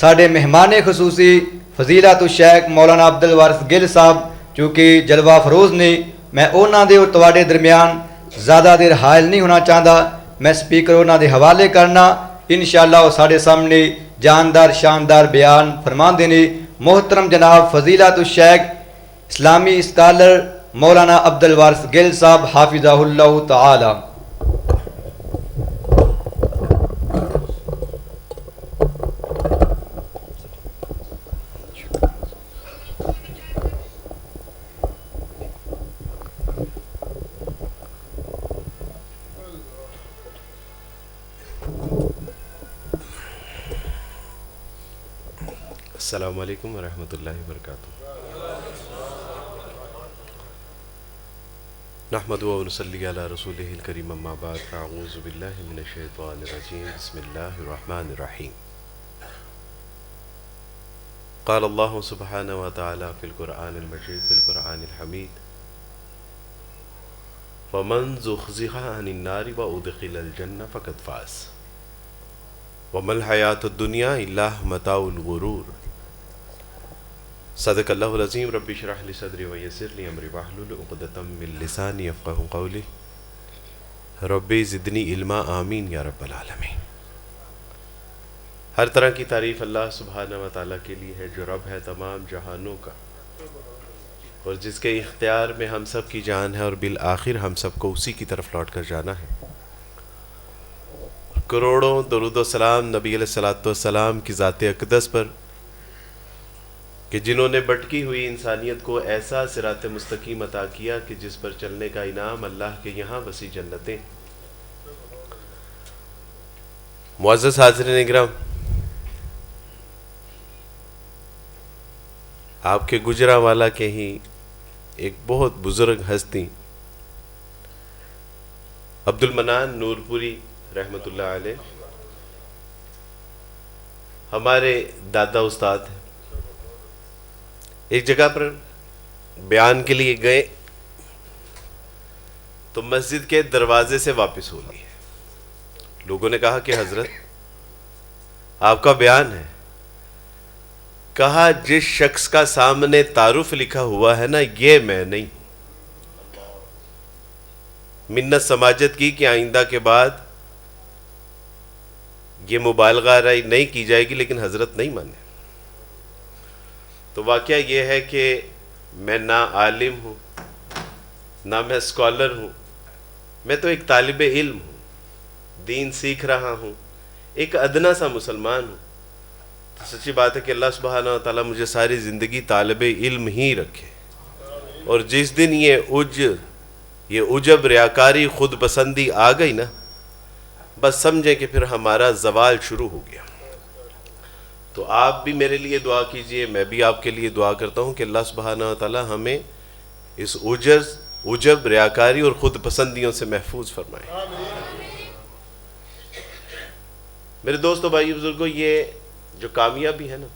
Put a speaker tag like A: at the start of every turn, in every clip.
A: ساڈے مہمان خصوصی فضیلت الشیخ مولانا عبد الوارث گل صاحب چونکہ جلوہ فروز نے، میں انہاں دے اور تواڈے درمیان زیادہ دیر حائل نہیں ہونا چاہتا، میں سپیکر انہاں دے حوالے کرنا، انشاءاللہ وہ ساڈے سامنے جاندار شاندار بیان فرماندے نے۔ محترم جناب فضیلت الشیخ اسلامی اسکالر مولانا عبد الوارث گل صاحب حافظہ اللہ تعالی۔
B: السلام علیکم ورحمۃ اللہ وبرکاتہ۔ نحمدہ و نصلی علی رسولہ الکریم، اما بعد، فاعوذ باللہ من الشیطان الرجیم، بسم اللہ الرحمن الرحیم۔ قال اللہ سبحانہ وتعالی فی القرآن المجید، فی القرآن الحمید، فمن زحزح عن النار وادخل الجنہ فقد فاز وما الحیاۃ الدنیا الا متاع الغرور۔ صدق اللہ العظیم۔ رب اشرح لی صدری ویسر لی امری واحلل عقدۃ من لسانی یفقہوا قولی۔ رب زدنی علما، آمین یا رب العالمین۔ ہر طرح کی تعریف اللہ سبحانہ و تعالیٰ کے لیے ہے، جو رب ہے تمام جہانوں کا، اور جس کے اختیار میں ہم سب کی جان ہے، اور بالآخر ہم سب کو اسی کی طرف لوٹ کر جانا ہے۔ کروڑوں درود و سلام نبی علیہ الصلوۃ والسلام کی ذات اقدس پر، کہ جنہوں نے بھٹکی ہوئی انسانیت کو ایسا صراط مستقیم عطا کیا کہ جس پر چلنے کا انعام اللہ کے یہاں وسیع جنتیں۔ معزز حاضرین اکرام، آپ کے گجرانوالہ کے ہی ایک بہت بزرگ ہستی عبد المنان نور پوری رحمۃ اللہ علیہ ہمارے دادا استاد ہیں، ایک جگہ پر بیان کے لیے گئے تو مسجد کے دروازے سے واپس ہو لیے۔ لوگوں نے کہا کہ حضرت آپ کا بیان ہے۔ کہا جس شخص کا سامنے تعارف لکھا ہوا ہے نا، یہ میں نہیں ہوں۔ منت سماجت کی کہ آئندہ کے بعد یہ مبالغہ آرائی نہیں کی جائے گی، لیکن حضرت نہیں مانے۔ تو واقعہ یہ ہے کہ میں نہ عالم ہوں، نہ میں اسکالر ہوں، میں تو ایک طالب علم ہوں، دین سیکھ رہا ہوں، ایک ادنا سا مسلمان ہوں۔ تو سچی بات ہے کہ اللہ سبحانہ و تعالیٰ مجھے ساری زندگی طالب علم ہی رکھے، اور جس دن یہ عجب، ریاکاری، خود پسندی آ گئی نا، بس سمجھیں کہ پھر ہمارا زوال شروع ہو گیا۔ تو آپ بھی میرے لیے دعا کیجئے، میں بھی آپ کے لیے دعا کرتا ہوں کہ اللہ سبحانہ و تعالیٰ ہمیں اس عجب، ریاکاری اور خود پسندیوں سے محفوظ فرمائے۔ میرے دوستو، بھائی بزرگوں، یہ جو کامیابی ہے نا،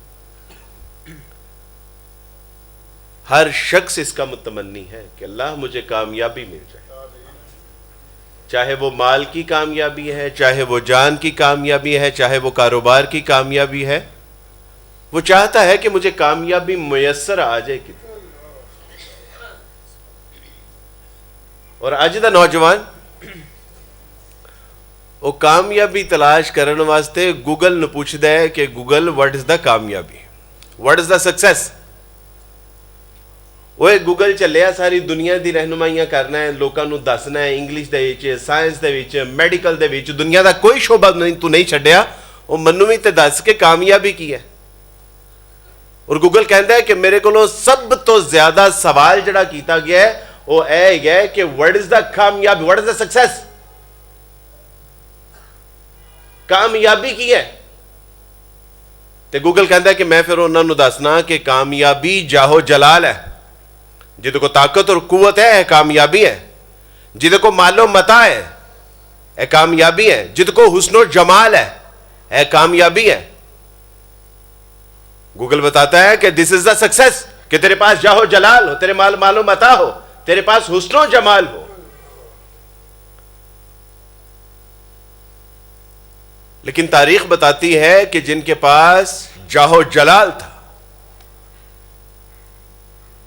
B: ہر شخص اس کا متمنی ہے کہ اللہ مجھے کامیابی مل جائے، چاہے وہ مال کی کامیابی ہے، چاہے وہ جان کی کامیابی ہے، چاہے وہ کاروبار کی کامیابی ہے، وہ چاہتا ہے کہ مجھے کامیابی میسر آ جائے کتنی۔ اور آج دا نوجوان وہ کامیابی تلاش کرنے واسطے گوگل نو پوچھ دے کہ گوگل واٹ از دا کامیابی، واٹ از دا سکسیس۔ وہ گوگل چلیا ساری دنیا دی رہنمائیاں کرنا ہے، لوکاں نو دسنا ہے، انگلش دے وچ، سائنس دے وچ، میڈیکل دے وچ، دنیا دا کوئی شعبہ تو نہیں چھڈیا، وہ منو بھی تے دس کے کامیابی کی ہے۔ اور گوگل کہندا ہے کہ میرے کو سب تو زیادہ سوال جڑا کیتا گیا ہے وہ اے ہے کہ واٹ از دا کامیابی، واٹ از دا سکسیس، کامیابی کی ہے۔ تے گوگل کہندا ہے کہ میں پھر انہاں نو دسنا کہ کامیابی جاہو جلال ہے، جدے کو طاقت اور قوت ہے کامیابی ہے، جدے کو مال و متاع ہے کامیابی ہے، جدے کو حسن و جمال ہے کامیابی ہے۔ گوگل بتاتا ہے کہ دس از دا سکسیس، کہ تیرے پاس جاہو جلال ہو، تیرے مال و متاع ہو، تیرے پاس حسن و جمال ہو۔ لیکن تاریخ بتاتی ہے کہ جن کے پاس جاہ و جلال تھا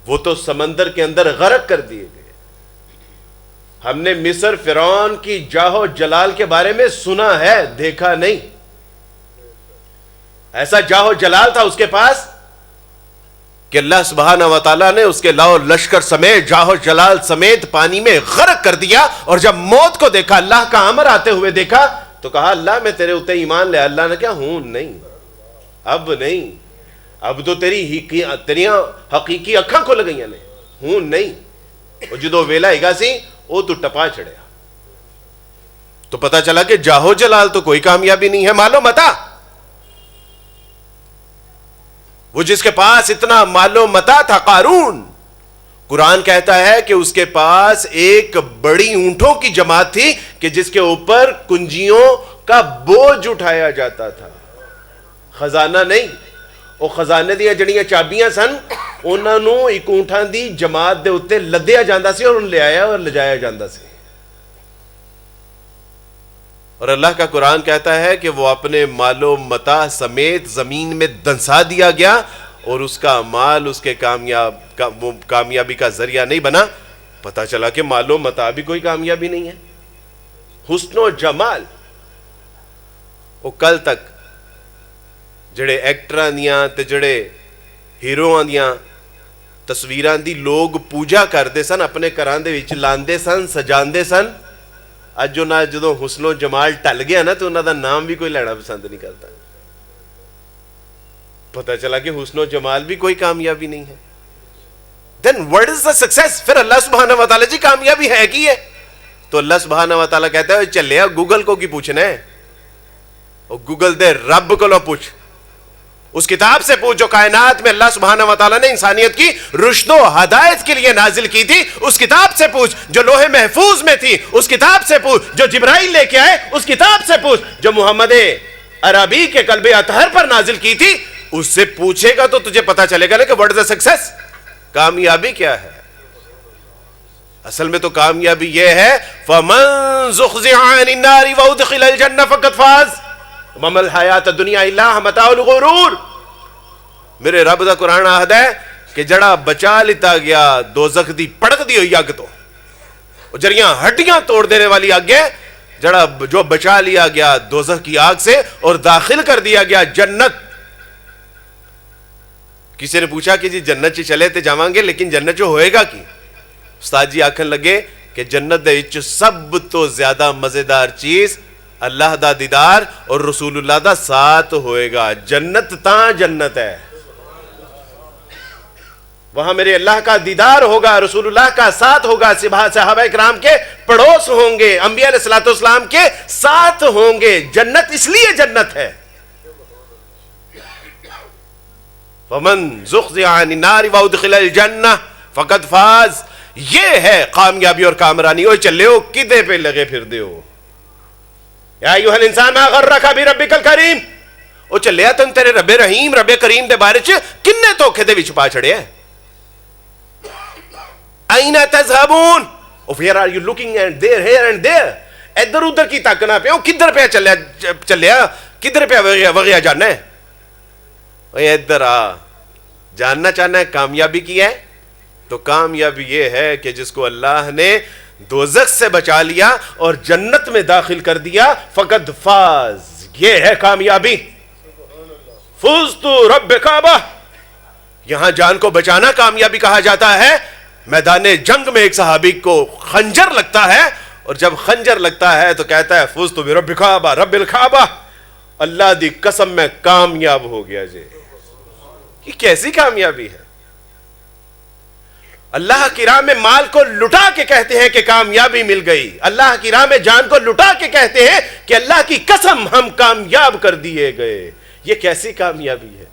B: وہ تو سمندر کے اندر غرق کر دیے گئے. ہم نے مصر فرعون کی جاہ و جلال کے بارے میں سنا ہے، دیکھا نہیں. ایسا جاہ و جلال تھا اس کے پاس کہ اللہ سبحانہ و تعالیٰ نے اس کے لاؤ لشکر سمیت جاہ و جلال سمیت پانی میں غرق کر دیا. اور جب موت کو دیکھا، اللہ کا امر آتے ہوئے دیکھا، تو کہا اللہ میں تیرے اوتے ایمان لے. اللہ نے کیا نہیں، اب نہیں، اب تو تیری حقیقی اکھاں کھل گئی نے، ہوں نہیں. اور جدو ویلا ہیگا سی وہ تو ٹپا چڑھیا. تو پتا چلا کہ جاہو جلال تو کوئی کامیابی نہیں ہے، مال و متا. وہ جس کے پاس اتنا مال و متا تھا، قارون، قرآن کہتا ہے کہ اس کے پاس ایک بڑی اونٹوں کی جماعت تھی کہ جس کے اوپر کنجیوں کا بوجھ اٹھایا جاتا تھا، خزانہ نہیں. وہ خزانے دیا جڑیاں چابیاں سن انہاں نو ایک اونٹاں دی جماعت دے اوتے لدیا جاندا سی اور ان لے آیا اور لجایا جاندا سی. اور اللہ کا قرآن کہتا ہے کہ وہ اپنے مال و متا سمیت زمین میں دنسا دیا گیا اور اس کا مال اس کے کامیابی کا ذریعہ نہیں بنا. پتا چلا کہ مال و متا بھی کوئی کامیابی نہیں ہے. حسن و جمال، وہ کل تک جڑے ایکٹراں دیاں تے جڑے ہیروآں دیاں تصویراں دی لوگ پوجا کردے سن، اپنے گھراں دے وچ لاندے سن، سجاندے سن، اج انہاں جدوں حسن و جمال ٹل گیا نا تو انہاں دا نام بھی کوئی لینا پسند نہیں کرتا. پتہ چلا کہ حسن و جمال بھی کوئی کامیابی نہیں ہے. then what is the success؟ پھر اللہ سبحانہ و تعالیٰ جی کامیابی ہے کی ہے؟ تو اللہ سبحانہ و تعالیٰ کہتا ہے چلے گوگل کو کی پوچھنا ہے، اور گوگل دے رب کو لو پوچھ، اس کتاب سے پوچھ جو کائنات میں اللہ سبحانہ و تعالیٰ نے انسانیت کی رشد و ہدایت کے لیے نازل کی تھی. اس کتاب سے پوچھ جو لوح محفوظ میں تھی، اس کتاب سے پوچھ جو جبرائیل لے کے آئے، اس کتاب سے پوچھ جو محمد عربی کے قلب اطہر پر نازل کی تھی. اس سے پوچھے گا تو تجھے پتا چلے گا نا کہ what is the success، کامیابی کیا ہے. اصل میں تو کامیابی یہ ہے فَمَن زُخْزِحَ عَنِ النَّارِ وَأُدْخِلَ الْجَنَّةَ فَقَدْ فَازَ وَمَا الْحَيَاةُ الدُّنْيَا إِلَّا مَتَاعُ الْغُرُورِ. میرے رب دا قرآن آہد ہے کہ جڑا بچا لیتا گیا دوزخ دی پڑک دی ہوئی اگ تو، جڑیاں ہڈیاں توڑ دینے والی آگ ہے، جڑا جو بچا لیا گیا دوزخ کی آگ سے اور داخل کر دیا گیا جنت. کسی نے پوچھا کہ جی جنت چ چلے تے جاواں گے لیکن جنت جو ہوئے گا کی؟ استاد جی آکھن لگے کہ جنت دے وچ سب تو زیادہ مزیدار چیز اللہ دا دیدار اور رسول اللہ دا ساتھ ہوئے گا. جنت تاں جنت ہے، وہاں میرے اللہ کا دیدار ہوگا، رسول اللہ کا ساتھ ہوگا، صحابہ کرام کے پڑوس ہوں گے، انبیاء علیہ الصلوۃ والسلام کے ساتھ ہوں گے. جنت اس لیے جنت ہے. وَمَن زُخْزِحَ عَنِ النَّارِ وَأُدْخِلَ الْجَنَّةَ فَقَدْ فَازَ. یہ ہے کامیابی اور کامرانی. اوہ چلے ہو کدے پہ لگے پھر دے ہو. یا ایوہ الانسان ما غرک بربک الکریم. او چلے تم تیرے رب رحیم رب کریم دے بارے چ کنے دھوکھے دے وچ پا چھڑے ہیں. اَيْنَ تَذْهَبُونَ. Oh, where are you looking at there, here and there. ادھر ادھر کی تاکنا پہ کدھر پہ چلیا کدھر پہ وغیرہ جانا ہے. ادھر آ. جاننا چاہنا ہے کامیابی کی ہے تو کامیابی یہ ہے کہ جس کو اللہ نے دوزخ سے بچا لیا اور جنت میں داخل کر دیا، فقد فاز. یہ ہے کامیابی. فزت رب کعبہ. یہاں جان کو بچانا کامیابی کہا جاتا ہے. میدان جنگ میں ایک صحابی کو خنجر لگتا ہے اور جب خنجر لگتا ہے تو کہتا ہے فزت برب کعبہ رب الکعبہ. اللہ دی قسم میں کامیاب ہو گیا. جی یہ کیسی کامیابی ہے؟ اللہ کی راہ میں مال کو لٹا کے کہتے ہیں کہ کامیابی مل گئی. اللہ کی راہ میں جان کو لٹا کے کہتے ہیں کہ اللہ کی قسم ہم کامیاب کر دیے گئے. یہ کیسی کامیابی ہے؟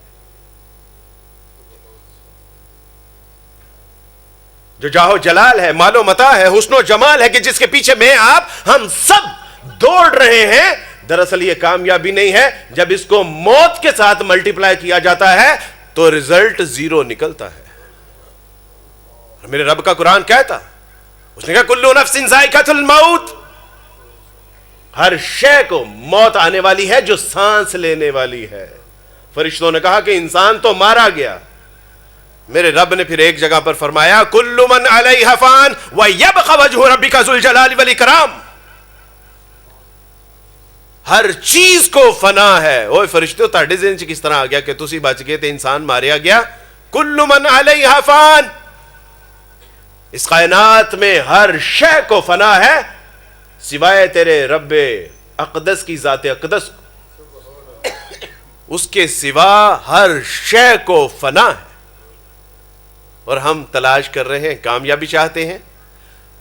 B: جو جاہ و جلال ہے، مال و متا ہے، حسن و جمال ہے کہ جس کے پیچھے میں آپ ہم سب دوڑ رہے ہیں. دراصل یہ کامیابی نہیں ہے. جب اس کو موت کے ساتھ ملٹیپلائی کیا جاتا ہے تو ریزلٹ زیرو نکلتا ہے. میرے رب کا قرآن کہتا، اس نے کہا کلو نفس ذائقۃ الموت. ہر شے کو موت آنے والی ہے جو سانس لینے والی ہے. فرشتوں نے کہا کہ انسان تو مارا گیا. میرے رب نے پھر ایک جگہ پر فرمایا کل من علیہا فان ویبقى وجہ ربک ذو الجلال والاکرام. ہر چیز کو فنا ہے. اوے فرشتوں تہاڈے ذہن چ کس طرح آ گیا کہ تسی بچ گئے تے انسان ماریا گیا؟ کل من علیہا فان. اس کائنات میں ہر شے کو فنا ہے سوائے تیرے رب اقدس کی ذات اقدس کو. اس کے سوا ہر شے کو فنا ہے. اور ہم تلاش کر رہے ہیں, کامیابی چاہتے ہیں.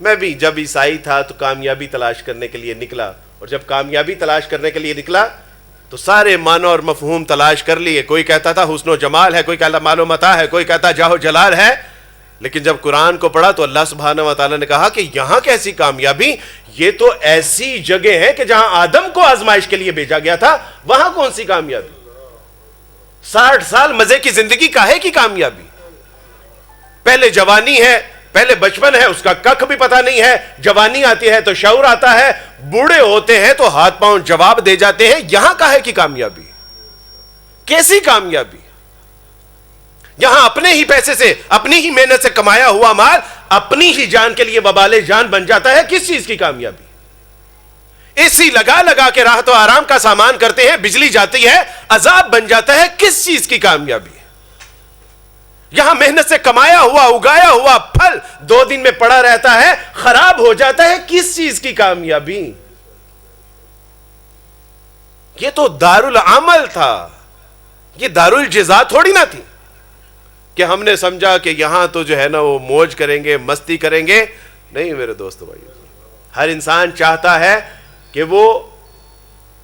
B: میں بھی جب عیسائی تھا تو کامیابی تلاش کرنے کے لیے نکلا, اور جب کامیابی تلاش کرنے کے لیے نکلا تو سارے معنی اور مفہوم تلاش کر لیے. کوئی کہتا تھا حسن و جمال ہے, کوئی کہتا مال و متاع ہے, کوئی کہتا جاہ و جلال ہے. لیکن جب قرآن کو پڑھا تو اللہ سبحانہ و تعالیٰ نے کہا کہ یہاں کیسی کامیابی, یہ تو ایسی جگہ ہے کہ جہاں آدم کو آزمائش کے لیے بھیجا گیا تھا, وہاں کون سی کامیابی؟ 60 سال مزے کی زندگی کاہے کی کامیابی؟ پہلے جوانی ہے, پہلے بچپن ہے, اس کا ککھ بھی پتہ نہیں ہے. جوانی آتی ہے تو شعور آتا ہے, بوڑھے ہوتے ہیں تو ہاتھ پاؤں جواب دے جاتے ہیں. یہاں کاہے کی کامیابی؟ کیسی کامیابی؟ یہاں اپنے ہی پیسے سے, اپنی ہی محنت سے کمایا ہوا مال اپنی ہی جان کے لیے وبال جان بن جاتا ہے. کس چیز کی کامیابی؟ اے سی لگا لگا کے راحت و آرام کا سامان کرتے ہیں, بجلی جاتی ہے عذاب بن جاتا ہے. کس چیز کی کامیابی؟ یہاں محنت سے کمایا ہوا اگایا ہوا پھل 2 دن میں پڑا رہتا ہے, خراب ہو جاتا ہے. کس چیز کی کامیابی؟ یہ تو دارالعمل تھا, یہ دارالجزا تھوڑی نہ تھی کہ ہم نے سمجھا کہ یہاں تو جو ہے نا وہ موج کریں گے, مستی کریں گے. نہیں میرے دوستو بھائی, ہر انسان چاہتا ہے کہ وہ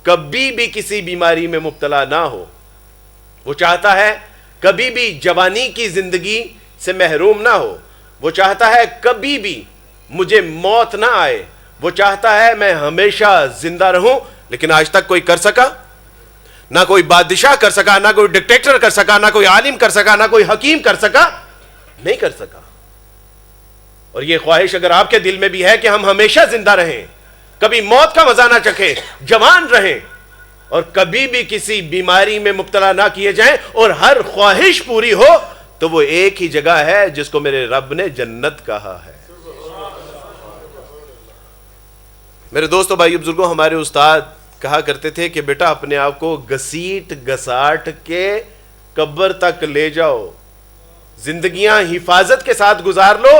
B: کبھی بھی کسی بیماری میں مبتلا نہ ہو. وہ چاہتا ہے کبھی بھی جوانی کی زندگی سے محروم نہ ہو. وہ چاہتا ہے کبھی بھی مجھے موت نہ آئے. وہ چاہتا ہے میں ہمیشہ زندہ رہوں. لیکن آج تک کوئی کر سکا؟ نہ کوئی بادشاہ کر سکا, نہ کوئی ڈکٹیٹر کر سکا, نہ کوئی عالم کر سکا, نہ کوئی حکیم کر سکا. نہیں کر سکا. اور یہ خواہش اگر آپ کے دل میں بھی ہے کہ ہم ہمیشہ زندہ رہیں, کبھی موت کا مزہ نہ چکھیں, جوان رہیں, اور کبھی بھی کسی بیماری میں مبتلا نہ کیے جائیں, اور ہر خواہش پوری ہو, تو وہ ایک ہی جگہ ہے جس کو میرے رب نے جنت کہا ہے. میرے دوستو بھائی بزرگوں, ہمارے استاد کہا کرتے تھے کہ بیٹا اپنے آپ کو گسیٹ گساٹ کے قبر تک لے جاؤ, زندگیاں حفاظت کے ساتھ گزار لو,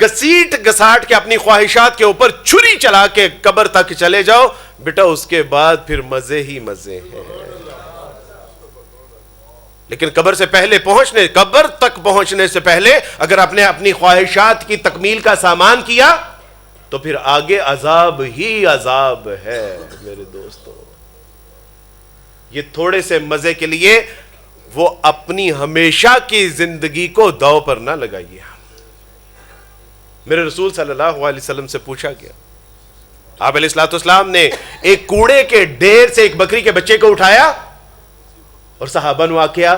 B: گسیٹ گساٹ کے اپنی خواہشات کے اوپر چھری چلا کے قبر تک چلے جاؤ بیٹا, اس کے بعد پھر مزے ہی مزے ہیں. لیکن قبر تک پہنچنے سے پہلے اگر آپ نے اپنی خواہشات کی تکمیل کا سامان کیا تو پھر آگے عذاب ہی عذاب ہے. میرے دوستو, یہ تھوڑے سے مزے کے لیے وہ اپنی ہمیشہ کی زندگی کو داؤ پر نہ لگائیے. میرے رسول صلی اللہ علیہ وسلم سے پوچھا گیا, آپ علیہ الصلوۃ والسلام نے ایک کوڑے کے ڈھیر سے ایک بکری کے بچے کو اٹھایا, اور صحابہ نے کیا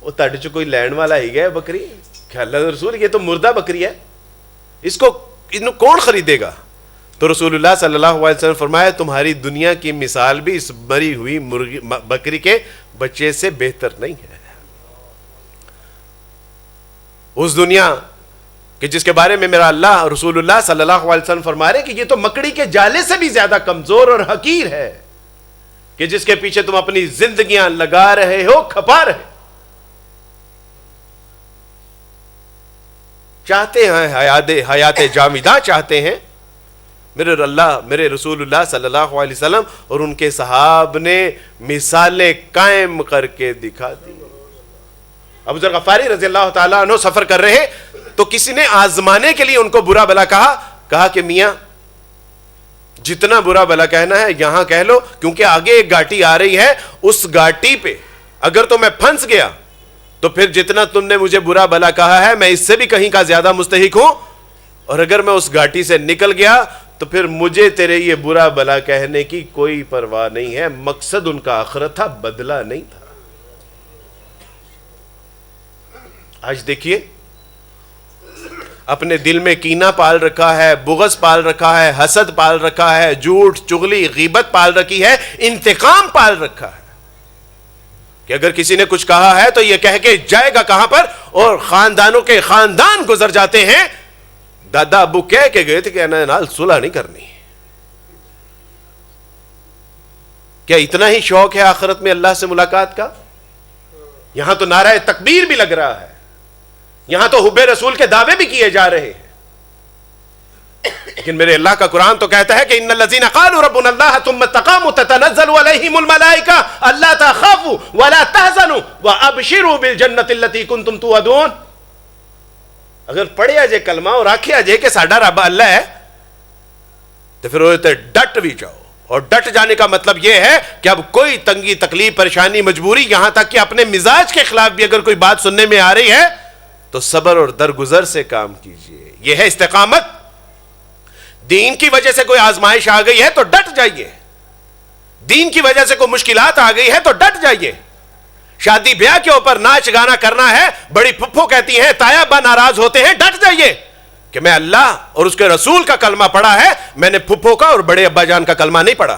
B: وہ تڈ چ کوئی لین والا ہی گیا بکری, کہ اللہ رسول یہ تو مردہ بکری ہے, اس کو کون خریدے گا؟ تو رسول اللہ صلی اللہ علیہ وسلم فرمایا تمہاری دنیا کی مثال بھی اس مری ہوئی بکری کے بچے سے بہتر نہیں ہے. اس دنیا کہ جس کے بارے میں میرا اللہ رسول اللہ صلی اللہ علیہ وسلم فرما رہے کہ یہ تو مکڑی کے جالے سے بھی زیادہ کمزور اور حقیر ہے, کہ جس کے پیچھے تم اپنی زندگیاں لگا رہے ہو, کھپا رہے. چاہتے ہیں حیات جاویدہ چاہتے ہیں. میرے رسول اللہ صلی اللہ علیہ وسلم اور ان کے صحاب نے مثالیں قائم کر کے دکھا دی. ابو ذر غفاری رضی اللہ تعالیٰ عنہ سفر کر رہے تو کسی نے آزمانے کے لیے ان کو برا بلا کہا کہ میاں جتنا برا بلا کہنا ہے یہاں کہہ لو, کیونکہ آگے ایک گھاٹی آ رہی ہے, اس گھاٹی پہ اگر تو میں پھنس گیا تو پھر جتنا تم نے مجھے برا بلا کہا ہے میں اس سے بھی کہیں کا زیادہ مستحق ہوں, اور اگر میں اس گھاٹی سے نکل گیا تو پھر مجھے تیرے یہ برا بلا کہنے کی کوئی پرواہ نہیں ہے. مقصد ان کا آخرت تھا, بدلہ نہیں تھا. آج دیکھیے اپنے دل میں کینہ پال رکھا ہے, بغض پال رکھا ہے, حسد پال رکھا ہے, جھوٹ چغلی غیبت پال رکھی ہے, انتقام پال رکھا ہے کہ اگر کسی نے کچھ کہا ہے تو یہ کہہ کے جائے گا کہاں پر, اور خاندانوں کے خاندان گزر جاتے ہیں. دادا ابو کہہ کے گئے تھے کہ نال صلح نہیں کرنی. کیا اتنا ہی شوق ہے آخرت میں اللہ سے ملاقات کا؟ یہاں تو نعرہ تکبیر بھی لگ رہا ہے, یہاں تو حب رسول کے دعوے بھی کیے جا رہے ہیں, لیکن میرے اللہ کا قرآن تو کہتا ہے کہ ان الذین قالوا ربنا اللہ ثم استقاموا تتنزل علیہم الملائکہ الا تخافوا ولا تحزنوا وابشروا بالجنۃ التي کنتم توعدون. اگر پڑھیا جے کلمہ اور آکھیا جے کہ ساڈا رب اللہ ہے تو پھر وہ ڈٹ بھی جاؤ. اور ڈٹ جانے کا مطلب یہ ہے کہ اب کوئی تنگی تکلیف پریشانی مجبوری, یہاں تک کہ اپنے مزاج کے خلاف بھی اگر کوئی بات سننے میں آ رہی ہے تو صبر اور درگزر سے کام کیجئے. یہ ہے استقامت. دین کی وجہ سے کوئی آزمائش آ گئی ہے تو ڈٹ جائیے, دین کی وجہ سے کوئی مشکلات آ گئی ہے تو ڈٹ جائیے. شادی بیاہ کے اوپر ناچ گانا کرنا ہے, بڑی پھپھو کہتی ہیں, تایا ابا ناراض ہوتے ہیں, ڈٹ جائیے کہ میں اللہ اور اس کے رسول کا کلمہ پڑھا ہے, میں نے پھپھو کا اور بڑے ابا جان کا کلمہ نہیں پڑھا.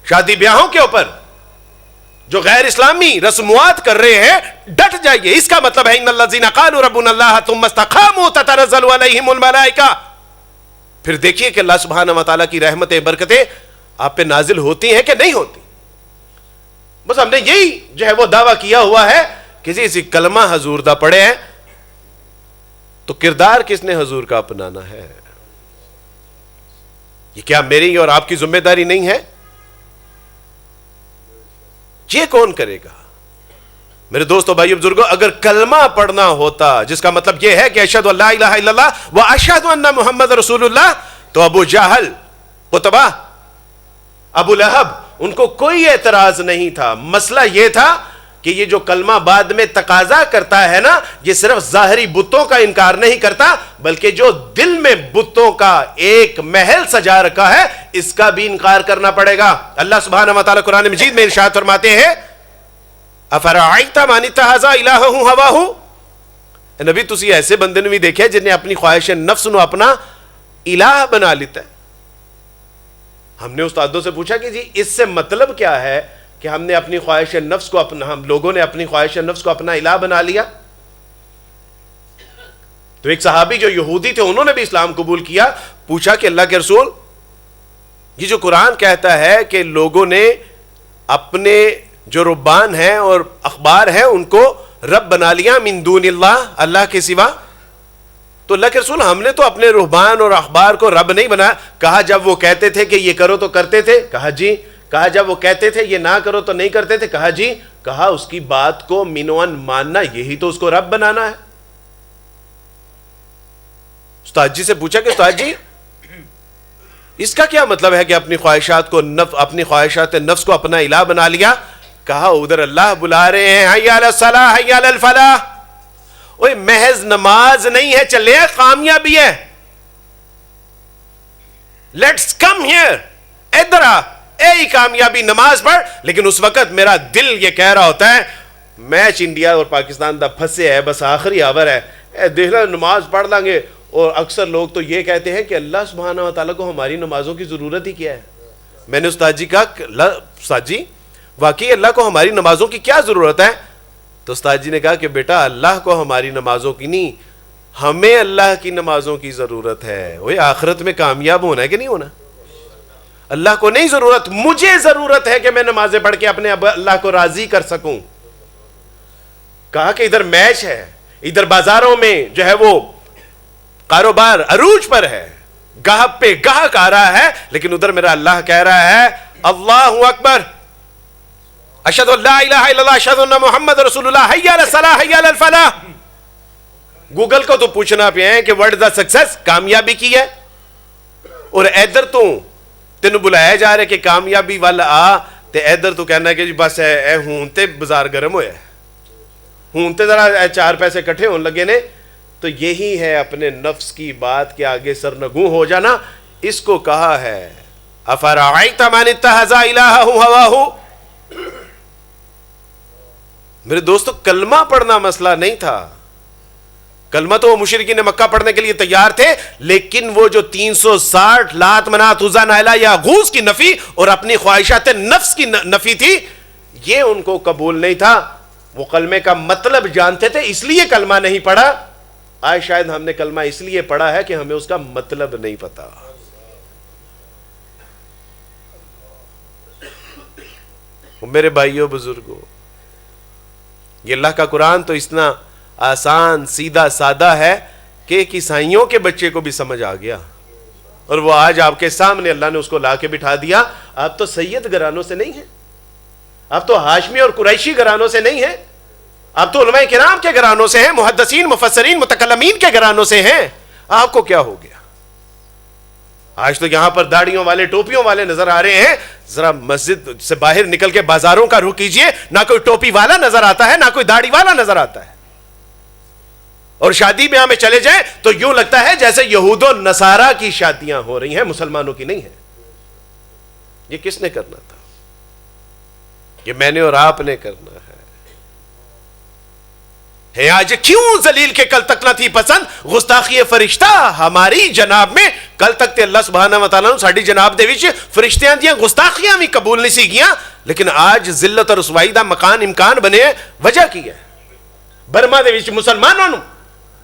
B: شادی بیاہوں کے اوپر جو غیر اسلامی رسومات کر رہے ہیں ڈٹ جائیے. اس کا مطلب ہے ان الذین قالوا ربنا اللہ ثم استقاموا تتنزل علیہم الملائکہ. پھر دیکھیے کہ اللہ سبحانہ و تعالیٰ کی رحمتیں برکتیں آپ پہ نازل ہوتی ہیں کہ نہیں ہوتی. بس ہم نے یہی جو ہے وہ دعویٰ کیا ہوا ہے کہ کسی کلمہ حضور دا پڑھے ہیں تو کردار کس نے حضور کا اپنانا ہے. یہ کیا میری اور آپ کی ذمہ داری نہیں ہے؟ یہ کون کرے گا؟ میرے دوستو بھائیو بزرگوں, اگر کلمہ پڑھنا ہوتا جس کا مطلب یہ ہے کہ اشہد ان لا الہ الا اللہ و اشہد ان محمد رسول اللہ, تو ابو جہل, قتبہ, ابو لہب, ان کو کوئی اعتراض نہیں تھا. مسئلہ یہ تھا کہ یہ جو کلمہ بعد میں تقاضا کرتا ہے نا, یہ صرف ظاہری بتوں کا انکار نہیں کرتا بلکہ جو دل میں بتوں کا ایک محل سجا رکھا ہے اس کا بھی انکار کرنا پڑے گا. اللہ سبحانہ و تعالیٰ قرآن مجید میں ارشاد فرماتے ہیں افرأیت من اتخذ الہہ ہواہ. نبی تسی ایسے بندے نے بھی دیکھے جنہیں اپنی خواہش نفس نو اپنا الہ بنا لیتا ہے. ہم نے استادوں سے پوچھا کہ جی اس سے مطلب کیا ہے کہ ہم نے اپنی خواہش نفس کو اپنا, ہم لوگوں نے اپنی خواہش نفس کو اپنا الہ بنا لیا. تو ایک صحابی جو یہودی تھے انہوں نے بھی اسلام قبول کیا. پوچھا کہ اللہ کے رسول, یہ جو قرآن کہتا ہے کہ لوگوں نے اپنے جو ربان ہیں اور اخبار ہیں ان کو رب بنا لیا من دون اللہ, اللہ کے سوا, تو اللہ کے رسول ہم نے تو اپنے رہبان اور اخبار کو رب نہیں بنایا. کہا جب وہ کہتے تھے کہ یہ کرو تو کرتے تھے؟ کہا جی. کہا جب وہ کہتے تھے یہ نہ کرو تو نہیں کرتے تھے؟ کہا جی. کہا اس کی بات کو منوان ماننا یہی تو اس کو رب بنانا ہے. استاد جی سے پوچھا کہ استاد جی اس کا کیا مطلب ہے کہ اپنی خواہشات کو اپنی خواہشات نفس کو اپنا الہ بنا لیا؟ کہا ادھر اللہ بلا رہے ہیں حی علی الصلاح حی علی الفلاح. اوے محض نماز نہیں ہے, چلے کامیابی ہے. لیٹس کم ہیئر, ادھر آ, اے کامیابی نماز پڑھ. لیکن اس وقت میرا دل یہ کہہ رہا ہوتا ہے میچ انڈیا اور پاکستان دا پھنسے ہے, بس آخری آور ہے, اے دیکھ لیں نماز پڑھ لیں گے. اور اکثر لوگ تو یہ کہتے ہیں کہ اللہ سبحانہ و تعالیٰ کو ہماری نمازوں کی ضرورت ہی کیا ہے. میں نے استاد جی کہا استاد جی واقعی اللہ کو ہماری نمازوں کی کیا ضرورت ہے؟ تو استاد جی نے کہا کہ بیٹا اللہ کو ہماری نمازوں کی نہیں, ہمیں اللہ کی نمازوں کی ضرورت ہے. وہ آخرت میں کامیاب ہونا ہے کہ نہیں ہونا؟ اللہ کو نہیں ضرورت, مجھے ضرورت ہے کہ میں نمازیں پڑھ کے اپنے اللہ کو راضی کر سکوں. کہا کہ ادھر میچ ہے, ادھر بازاروں میں جو ہے وہ کاروبار عروج پر ہے, گاہک پہ گاہک آ رہا ہے, لیکن ادھر میرا اللہ کہہ رہا ہے اللہ اکبر, اشہد ان لا الہ الا اللہ اشہد ان محمد رسول اللہ حی علی الصلاح حی علی الفلاح. گوگل کو تو پوچھنا پہ ہے کہ what is the success, کامیابی کی ہے, اور ادھر تو تینوں بلایا جا رہا ہے کہ کامیابی والا آ, تے ادھر تو کہنا ہے کہ بس اے ہون تے بازار گرم ہویا ہے, ہون تے ذرا چار پیسے کٹھے ہون لگے نے. تو یہی ہے اپنے نفس کی بات کے آگے سرنگوں ہو جانا. اس کو کہا ہے افرأیت من اتخذ الہہ ہواہ. میرے دوستو کلمہ پڑھنا مسئلہ نہیں تھا, کلمہ تو وہ مشرکین مکہ پڑھنے کے لیے تیار تھے، لیکن وہ جو 360 لات منات عزا نائلہ یا غوث کی نفی اور اپنی خواہشات نفس کی نفی تھی، یہ ان کو قبول نہیں تھا. وہ کلمے کا مطلب جانتے تھے اس لیے کلمہ نہیں پڑھا. آج شاید ہم نے کلمہ اس لیے پڑھا ہے کہ ہمیں اس کا مطلب نہیں پتا. میرے بھائیوں بزرگوں، یہ اللہ کا قرآن تو اتنا آسان سیدھا سادہ ہے کہ ایک عیسائیوں کے بچے کو بھی سمجھ آ گیا، اور وہ آج آپ کے سامنے اللہ نے اس کو لا کے بٹھا دیا. آپ تو سید گھرانوں سے نہیں ہیں، آپ تو ہاشمی اور قریشی گھرانوں سے نہیں ہیں، آپ تو علماء کرام کے گھرانوں سے ہیں، محدثین مفسرین متکلمین کے گھرانوں سے ہیں. آپ کو کیا ہو گیا؟ آج تو یہاں پر داڑھیوں والے ٹوپیوں والے نظر آ رہے ہیں. ذرا مسجد سے باہر نکل کے بازاروں کا رخ کیجئے، نہ کوئی ٹوپی والا نظر آتا ہے، نہ کوئی داڑھی والا نظر آتا ہے. اور شادی بیاہ میں چلے جائیں تو یوں لگتا ہے جیسے یہود و نصارہ کی شادیاں ہو رہی ہیں، مسلمانوں کی نہیں ہیں. یہ کس نے کرنا تھا؟ یہ میں نے اور آپ نے کرنا ہے. آج کیوں ذلیل کے کل تک نہ تھی پسند گستاخی فرشتہ ہماری جناب میں؟ کل تک تے اللہ سبحانہ وتعالی نے ساڈی جناب دے وچ فرشتیاں دیاں گستاخیاں بھی قبول نہیں سی گیاں، لیکن آج ذلت اور رسوائی دا مکان امکان بنے. وجہ کی ہے؟ برما دے وچ مسلمانوں نوں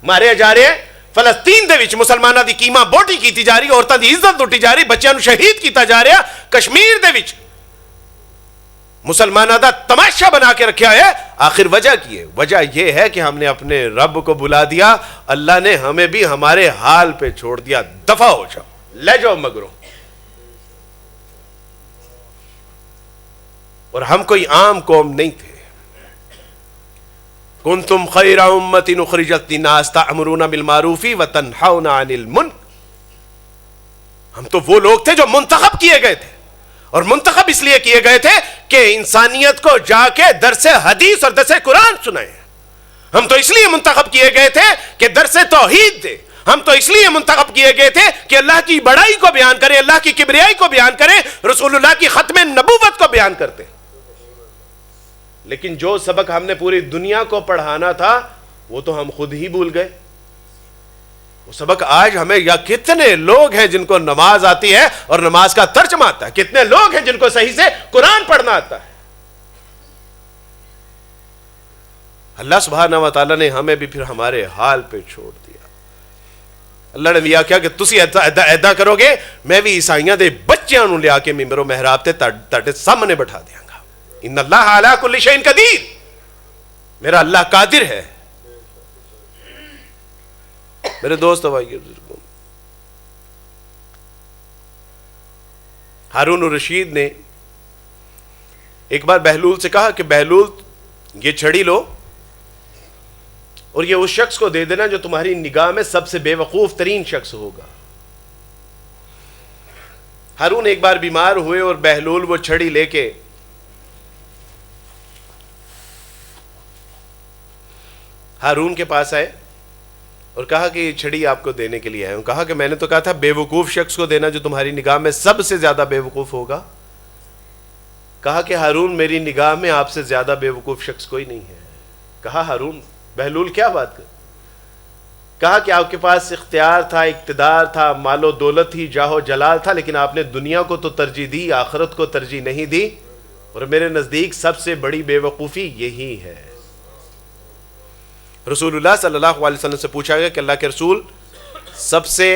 B: مارے جا رہے ہیں، فلسطین دے وچ مسلماناں دی قیمہ بوٹی کیتی جا رہی، عورتاں دی عزت لٹی جا رہی، بچیاں نوں شہید کیتا جا رہا. کشمیر دے وچ مسلمانہ دا تماشا بنا کے رکھا ہے. آخر وجہ کی ہے؟ وجہ یہ ہے کہ ہم نے اپنے رب کو بلا دیا، اللہ نے ہمیں بھی ہمارے حال پہ چھوڑ دیا. دفع ہو جاؤ، لے جاؤ مگروں. اور ہم کوئی عام قوم نہیں تھے. کنتم خیر امت اخرجت للناس تأمرون بالمعروف وتنہون عن المنکر. ہم تو وہ لوگ تھے جو منتخب کیے گئے تھے، اور منتخب اس لیے کیے گئے تھے کہ انسانیت کو جا کے درس حدیث اور درس قرآن سنائیں. ہم تو اس لیے منتخب کیے گئے تھے کہ درس توحید دے. ہم تو اس لیے منتخب کیے گئے تھے کہ اللہ کی بڑائی کو بیان کریں، اللہ کی کبریائی کو بیان کریں، رسول اللہ کی ختم نبوت کو بیان کرتے. لیکن جو سبق ہم نے پوری دنیا کو پڑھانا تھا وہ تو ہم خود ہی بھول گئے. وہ سبق آج ہمیں، یا کتنے لوگ ہیں جن کو نماز آتی ہے اور نماز کا ترجمہ آتا ہے، کتنے لوگ ہیں جن کو صحیح سے قرآن پڑھنا آتا ہے. اللہ سبحانہ و تعالیٰ نے ہمیں بھی پھر ہمارے حال پہ چھوڑ دیا. اللہ نے بھی کیا کہ تسی ایدا کرو گے، میں بھی عیسائیاں دے بچیاں نوں لیا کے ممبر و محراب تے تاڈے سامنے بٹھا دیاں گا. ان اللہ علی کل شیء قدیر، میرا اللہ قادر ہے. میرے دوست بھائیو بزرگوں، ہارون الرشید نے ایک بار بہلول سے کہا کہ بہلول یہ چھڑی لو اور یہ اس شخص کو دے دینا جو تمہاری نگاہ میں سب سے بے وقوف ترین شخص ہوگا. ہارون ایک بار بیمار ہوئے اور بہلول وہ چھڑی لے کے ہارون کے پاس آئے اور کہا کہ یہ چھڑی آپ کو دینے کے لیے آئے ہوں. کہا کہ میں نے تو کہا تھا بے وقوف شخص کو دینا جو تمہاری نگاہ میں سب سے زیادہ بے وقوف ہوگا. کہا کہ ہارون میری نگاہ میں آپ سے زیادہ بے وقوف شخص کوئی نہیں ہے. کہا ہارون، بہلول کیا بات کر؟ کہا کہ آپ کے پاس اختیار تھا، اقتدار تھا، مال و دولت تھی، جاہ و جلال تھا، لیکن آپ نے دنیا کو تو ترجیح دی، آخرت کو ترجیح نہیں دی. اور میرے نزدیک سب سے بڑی بے وقوفی یہی ہے. رسول اللہ صلی اللہ علیہ وسلم سے پوچھا گیا کہ اللہ کے رسول سب سے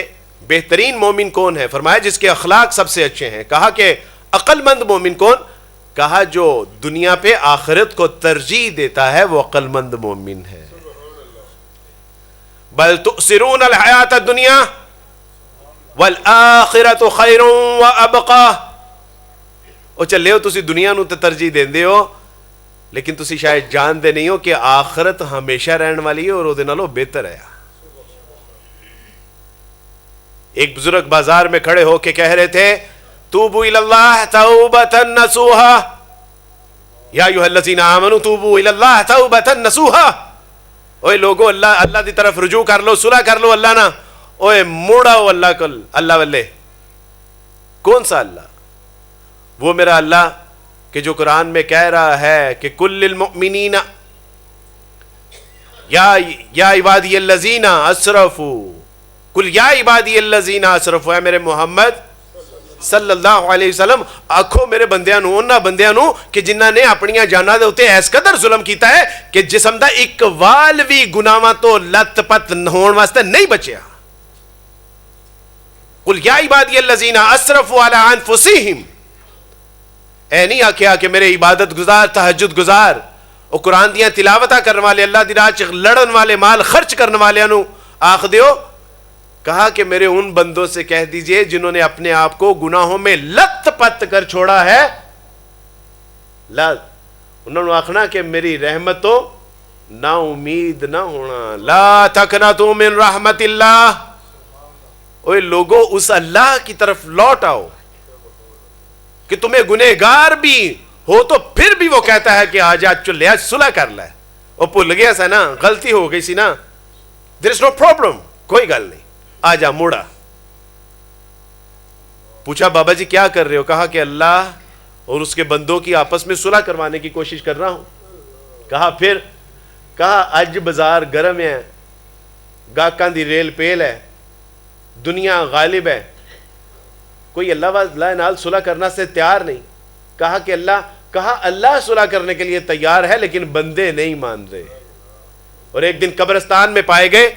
B: بہترین مومن کون ہے؟ فرمایا جس کے اخلاق سب سے اچھے ہیں. کہا کہ عقل مند مومن کون؟ کہا جو دنیا پہ آخرت کو ترجیح دیتا ہے وہ عقل مند مومن ہے. بل تؤثرون الحیات الدنیا والآخرت خیر وابقا. او چلے ہو تسی دنیا نو تے ترجیح دیندے ہو، لیکن تسی شاید جانتے نہیں ہو کہ آخرت ہمیشہ رہن والی ہے اور وہ دنالو بہتر ہے. ایک بزرگ بازار میں کھڑے ہو کے کہہ رہے تھے توبوا الی اللہ توبۃ نصوحا، یا ایھا الذین آمنوا توبوا الی اللہ توبۃ نصوحا. اوے لوگو اللہ دی طرف رجوع کر لو، صلح کر لو اللہ نا. اوے موڑاؤ اللہ کل، اللہ والے. کون سا اللہ؟ وہ میرا اللہ کہ جو قرآن میں کہہ رہا ہے کہ کل المؤمنین یا عبادی الذین اسرفوا، قل یا عبادی الذین اسرفوا، اے میرے محمد صلی اللہ علیہ وسلم آکھو میرے بندیاں نو، انہاں بندیاں نو کہ جنہاں نے اپنیاں جاناں دے اوتے ایس قدر ظلم کیتا ہے کہ جسم دا ایک وال بھی گناہاں تو لت پت ہون واسطے نہیں بچیا۔ قل یا عبادی الذین اسرفوا علی انفسہم، اے نہیں آکھیا کہ میرے عبادت گزار، تہجد گزار، او قرآن دیاں تلاوتاں کرنے والے، اللہ دی راہ چ لڑن والے، مال خرچ کرنے والے نو آکھ دیو، کہا کہ میرے ان بندوں سے کہہ دیجئے جنہوں نے اپنے آپ کو گناہوں میں لت پت کر چھوڑا ہے، لا انہوں نے آخنا کہ میری رحمت تو نا امید نہ ہونا، لا تقنطوا من رحمت اللہ، اوے لوگو اس اللہ کی طرف لوٹ آؤ کہ تمہیں گنہگار بھی ہو تو پھر بھی وہ کہتا ہے کہ آج چلے آج صلح کر لے، وہ بھول گیا سا نا، غلطی ہو گئی سی نا، there is no problem، کوئی گل نہیں، آجا موڑا۔ پوچھا بابا جی کیا کر رہے ہو؟ کہا کہ اللہ اور اس کے بندوں کی آپس میں صلح کروانے کی کوشش کر رہا ہوں۔ کہا پھر؟ کہا اج بازار گرم ہے، گاہکاں دی ریل پیل ہے، دنیا غالب ہے، کوئی اللہ والا نال صلح کرنا سے تیار نہیں۔ کہا کہ اللہ صلح کرنے کے لیے تیار ہے لیکن بندے نہیں مان رہے۔ اور ایک دن قبرستان میں پائے گئے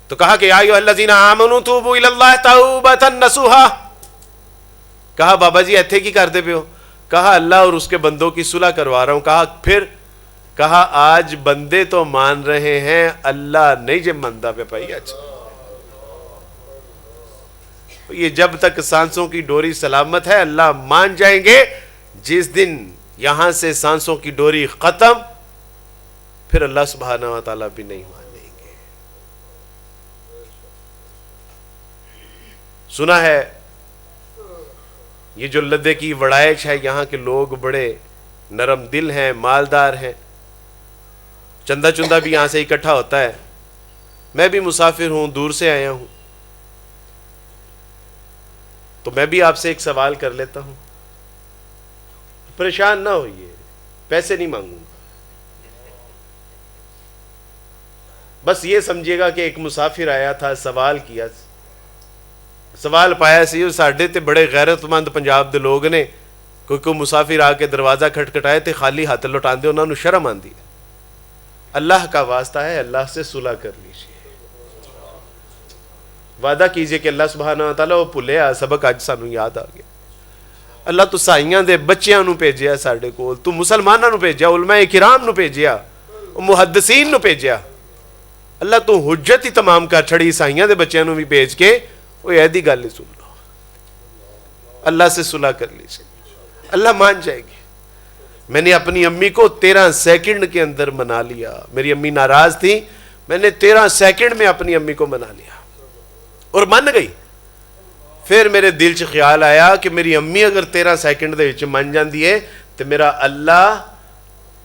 B: تو کہا کہ یا ایھا الذین آمنوا توبوا الی اللہ توبۃ نصوحا۔ کہا بابا جی ایتھے کی کرتے پہ ہو؟ کہا اللہ اور اس کے بندوں کی صلح کروا رہا ہوں۔ کہا پھر؟ کہا آج بندے تو مان رہے ہیں، اللہ نہیں جب ماندا پہ پائی۔ اچھا یہ جب تک سانسوں کی ڈوری سلامت ہے اللہ مان جائیں گے، جس دن یہاں سے سانسوں کی ڈوری ختم پھر اللہ سبحانہ و تعالیٰ بھی نہیں مانیں گے۔ سنا ہے یہ جو لدے کی وڑائش ہے، یہاں کے لوگ بڑے نرم دل ہیں، مالدار ہیں، چندہ چندہ بھی یہاں سے اکٹھا ہوتا ہے۔ میں بھی مسافر ہوں، دور سے آیا ہوں، تو میں بھی آپ سے ایک سوال کر لیتا ہوں، پریشان نہ ہوئیے، پیسے نہیں مانگوں گا، بس یہ سمجھیے گا کہ ایک مسافر آیا تھا، سوال کیا، سوال پایا سی، ساڈے تے بڑے غیرت مند پنجاب دے لوگ نے، کوئی مسافر آ کے دروازہ کھٹکھٹائے تے خالی ہاتھ لوٹاندے، انہوں نے شرم آندی ہے۔ اللہ کا واسطہ ہے، اللہ سے صلح کر لیجیے، وعدہ کیجئے کہ اللہ سبحانہ و تعالیٰ وہ بھولے سبق اج سانوں یاد آ گیا۔ اللہ تو سائیاں دے بچیاں نو بھیجیا ساڈے کول، تو مسلماناں نو بھیجیا، علماء کرام نو بھیجیا، محدثین نو بھیجیا، اللہ تو حجت ہی تمام کر چھڑی، سائیاں دے بچیاں نو بھی بھیج کے وہ ایدی گل ہی سن لو، اللہ سے صلح کر لیجیے، اللہ مان جائے گی۔ میں نے اپنی امی کو 13 سیکنڈ کے اندر منا لیا، میری امی ناراض تھی، میں نے 13 سیکنڈ میں اپنی امی کو منا لیا اور من گئی۔ پھر میرے دل چ خیال آیا کہ میری امی اگر 13 سیکنڈ دے وچ من جاندی ہے تو میرا اللہ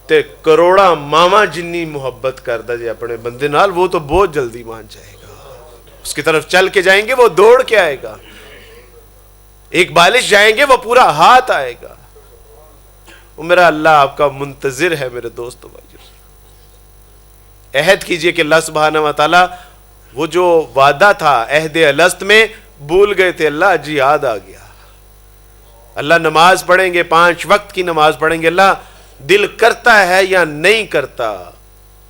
B: تے کروڑا ماما جنی محبت کردا جے اپنے بندے نال، وہ تو بہت جلدی مان جائے گا، اس کی طرف چل کے جائیں گے وہ دوڑ کے آئے گا، ایک بالش جائیں گے وہ پورا ہاتھ آئے گا۔ وہ میرا اللہ آپ کا منتظر ہے میرے دوست و بھائیو۔ عہد کیجئے کہ اللہ سبحانہ و تعالی وہ جو وعدہ تھا عہد الست میں بھول گئے تھے، اللہ جی یاد آ گیا۔ اللہ نماز پڑھیں گے، 5 وقت کی نماز پڑھیں گے، اللہ دل کرتا ہے یا نہیں کرتا؟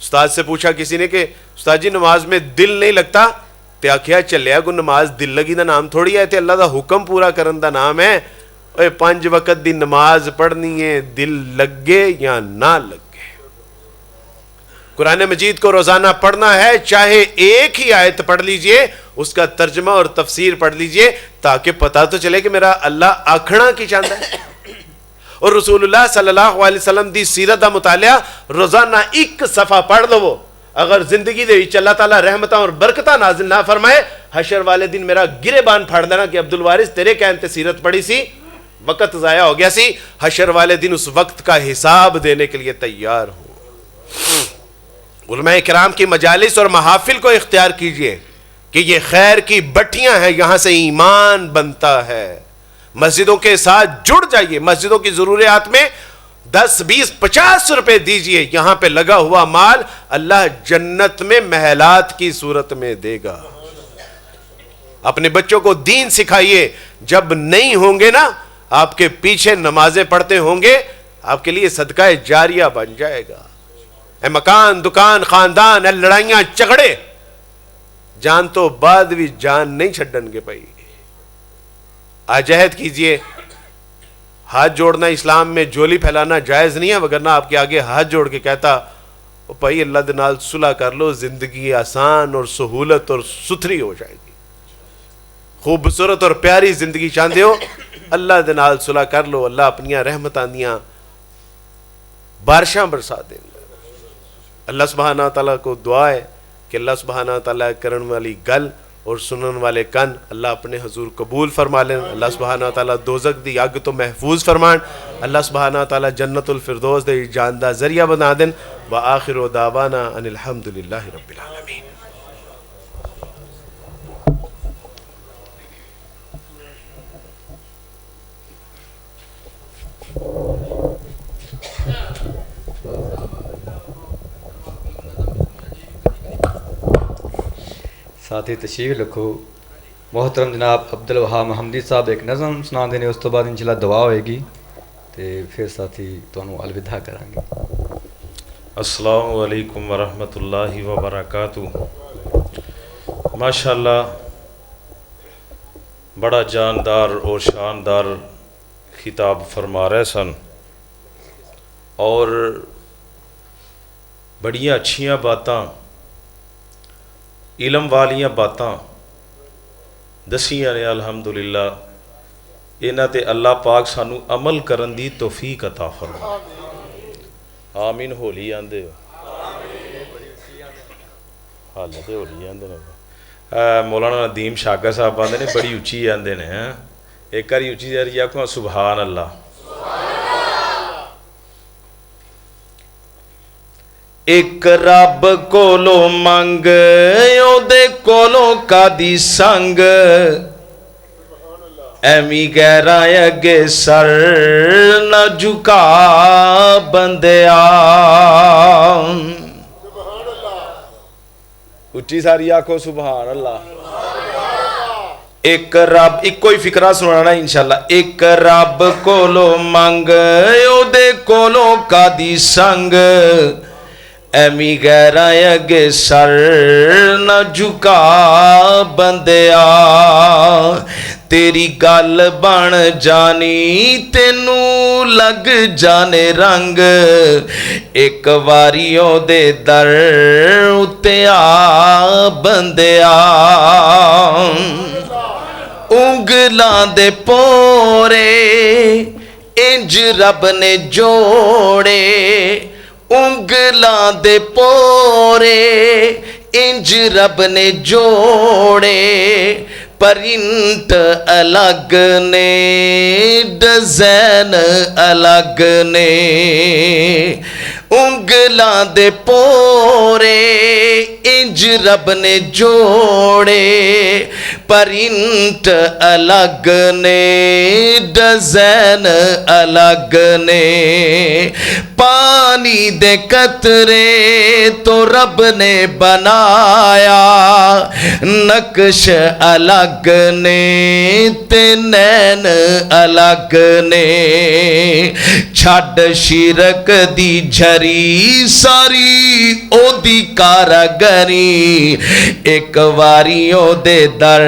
B: استاد سے پوچھا کسی نے کہ استاد جی نماز میں دل نہیں لگتا، تے آکھیا چلیا کو نماز دل لگی دا نام تھوڑی ہے، تے اللہ دا حکم پورا کرن دا نام ہے۔ اوے 5 وقت دی نماز پڑھنی ہے، دل لگے یا نہ لگے۔ قرآن مجید کو روزانہ پڑھنا ہے، چاہے ایک ہی آیت پڑھ لیجئے، اس کا ترجمہ اور تفسیر پڑھ لیجئے، تاکہ پتہ تو چلے کہ میرا اللہ آکھنا کی چاہتا ہے۔ اور رسول اللہ صلی اللہ علیہ وسلم دی سیرت دا مطالعہ روزانہ 1 صفحہ پڑھ لو، اگر زندگی دے وچ اللہ تعالیٰ رحمتاں اور برکتاں نازل نہ فرمائے، حشر والے دن میرا گریبان پھاڑ دینا کہ عبدالوارث تیرے کہنے تے سیرت پڑھی سی، وقت ضائع ہو گیا سی، حشر والے دن اس وقت کا حساب دینے کے لیے تیار ہوں۔ علماء کرام کی مجالس اور محافل کو اختیار کیجئے کہ یہ خیر کی بٹھیاں ہیں، یہاں سے ایمان بنتا ہے۔ مسجدوں کے ساتھ جڑ جائیے، مسجدوں کی ضروریات میں 10, 20, 50 روپے دیجئے, یہاں پہ لگا ہوا مال اللہ جنت میں محلات کی صورت میں دے گا. اپنے بچوں کو دین سکھائیے, جب نہیں ہوں گے نا آپ کے پیچھے نمازیں پڑھتے ہوں گے, آپ کے لیے صدقہ جاریہ بن جائے گا. اے مکان, دکان, خاندان, اے لڑائیاں جھگڑے, جان تو بعد بھی جان نہیں چھڈن گے بھائی. آج عہد کیجئے, ہاتھ جوڑنا اسلام میں جھولی پھیلانا جائز نہیں ہے, وگرنہ آپ کے آگے ہاتھ جوڑ کے کہتا او بھائی اللہ دے نال صلح کر لو, زندگی آسان اور سہولت اور ستھری ہو جائے گی. خوبصورت اور پیاری زندگی چاہتے ہو, اللہ دے نال صلح کر لو, اللہ اپنیاں رحمتاں دیاں بارشاں برسا دیں گے. اللہ سبحانہ تعالیٰ کو دعا ہے کہ اللہ سبحانہ تعالیٰ کرن والی گل اور سنن والے کن اللہ اپنے حضور قبول فرما لیں. اللہ سبحانہ تعالیٰ دوزخ دی اگ تو محفوظ فرمان. اللہ سبحانہ تعالیٰ جنت الفردوس دے جاندہ ذریعہ بنا دیں. وآخر دعوانا ان الحمدللہ رب العالمین.
A: ساتھی تشریف رکھو. محترم جناب عبد الوہاب محمدی صاحب ایک نظم سنا دینے, اس تو بعد انشاءاللہ دعا ہوئے گی تے پھر ساتھی تانوں الوداع کریں گے.
C: السلام علیکم ورحمۃ اللہ وبرکاتہ. ماشاءاللہ بڑا جاندار اور شاندار خطاب فرما رہے سن, اور بڑیاں اچھیاں باتاں, علم والیاں باتاں دسیاں نے. الحمدللہ انہاں تے اللہ پاک سانو عمل کرن دی توفیق عطا فرما. آمین. ہولی آندے حالے تے ہولی آندے نے. مولانا ندیم شاگا صاحب آندے نے بڑی اچھی آندے نے. ایک کاری اچھی جا رہی آکھاں سبحان اللہ. ایک رب کولو منگ او دے کولو کادی سنگ, ایمی گہرا اگے سر نہ جھکا بندیا. اچھی ساری آنکھو سبحان اللہ. ایک رب, ایک کوئی فکرہ سنانا انشاءاللہ. ایک رب کولو منگ او دے کولو کادی سنگ, ایمی گہرا اگے سر نہ جھکا بندیا. تیری گل بن جانی تینوں لگ جانے رنگ, ایک واری او دے در اتے آ بندیا. انگلاں دے پورے انج رب نے جوڑے, انگلاں دے پورے انج رب نے جوڑے, پرنٹ الگ نے ڈیزائن الگ نے. انگلاں دے پورے انج رب نے جوڑے, پرنٹ الگ نے ڈیزائن الگ نے. پانی دے قطرے تو رب نے بنایا, نقش الگ نے تے نین الگ نے. چھڈ شرک دی جھری ساری او دی کارگری, ایک واری او دے در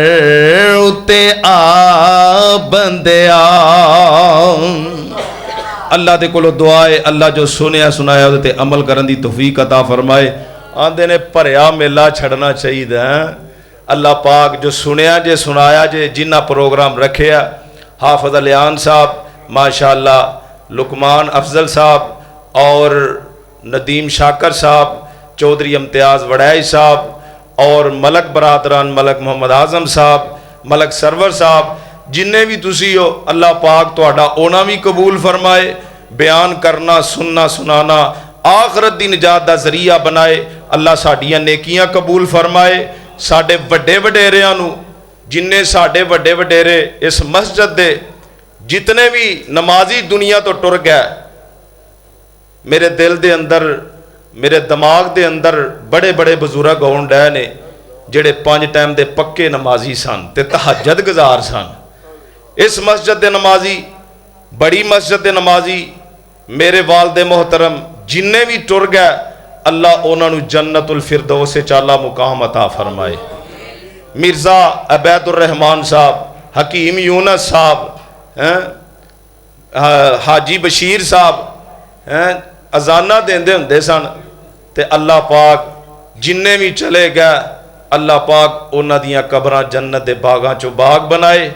C: اتے آ بندیا. اللہ دے کولو دعا ہے اللہ جو سنیا سنایا وہ تے عمل کرن دی توفیق عطا فرمائے. آندے نے بھریا میلہ چھڑنا چاہیے. اللہ پاک جو سنیا جے سنایا جے جنہ پروگرام رکھیا, حافظ علیان صاحب ماشاءاللہ, لقمان افضل صاحب اور ندیم شاکر صاحب, چودھری امتیاز وڑائی صاحب, اور ملک برادران ملک محمد اعظم صاحب, ملک سرور صاحب, جننے بھی تسی ہو اللہ پاک تہاڈا اونا بھی قبول فرمائے. بیان کرنا سننا سنانا آخرت دی نجات دا ذریعہ بنائے. اللہ ساڈیاں نیکیاں قبول فرمائے. ساڈے وڈے وڈیریاں نو, جننے ساڈے وڈے وڈیرے اس مسجد دے جتنے بھی نمازی دنیا تو ٹر گئے, میرے دل دے اندر میرے دماغ دے اندر بڑے بڑے بزرگ ہون ڈے نے جڑے 5 ٹائم دے پکے نمازی سن تے تہجد گزار سن. اس مسجد دے نمازی بڑی مسجد دے نمازی میرے والد محترم جننے بھی ٹر گئے اللہ انہوں نے جنت الفردوس چالا مقام عطا فرمائے. مرزا عبید الرحمان صاحب، حکیم یونس صاحب، حاجی بشیر صاحب اذانہ دیندے ہوندے سن تے اللہ پاک جننے بھی چلے گئے اللہ پاک انہاں دیاں قبراں جنت دے باغاں چوں باغ بنائے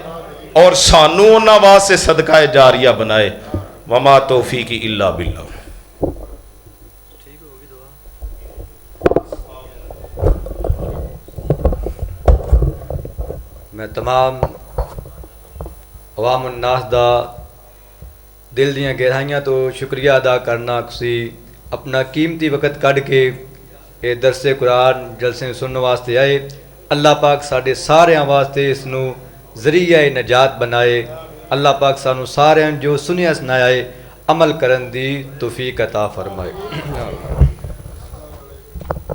C: اور سانو انہاں واسطے صدقہ جاریہ بنائے. وما توفیقی الا باللہ.
A: میں تمام عوام الناس دا دل دیاں گہرائیاں تو شکریہ ادا کرنا کسی اپنا قیمتی وقت کڈ کے یہ درس قرآن جلسے سننے واسطے آئے. اللہ پاک ساڈے ساریاں واسطے اس نو ذریعہ نجات بنائے. اللہ پاک سانو ساریاں جو سنیا سنایا ہے عمل کرن دی توفیق عطا فرمائے.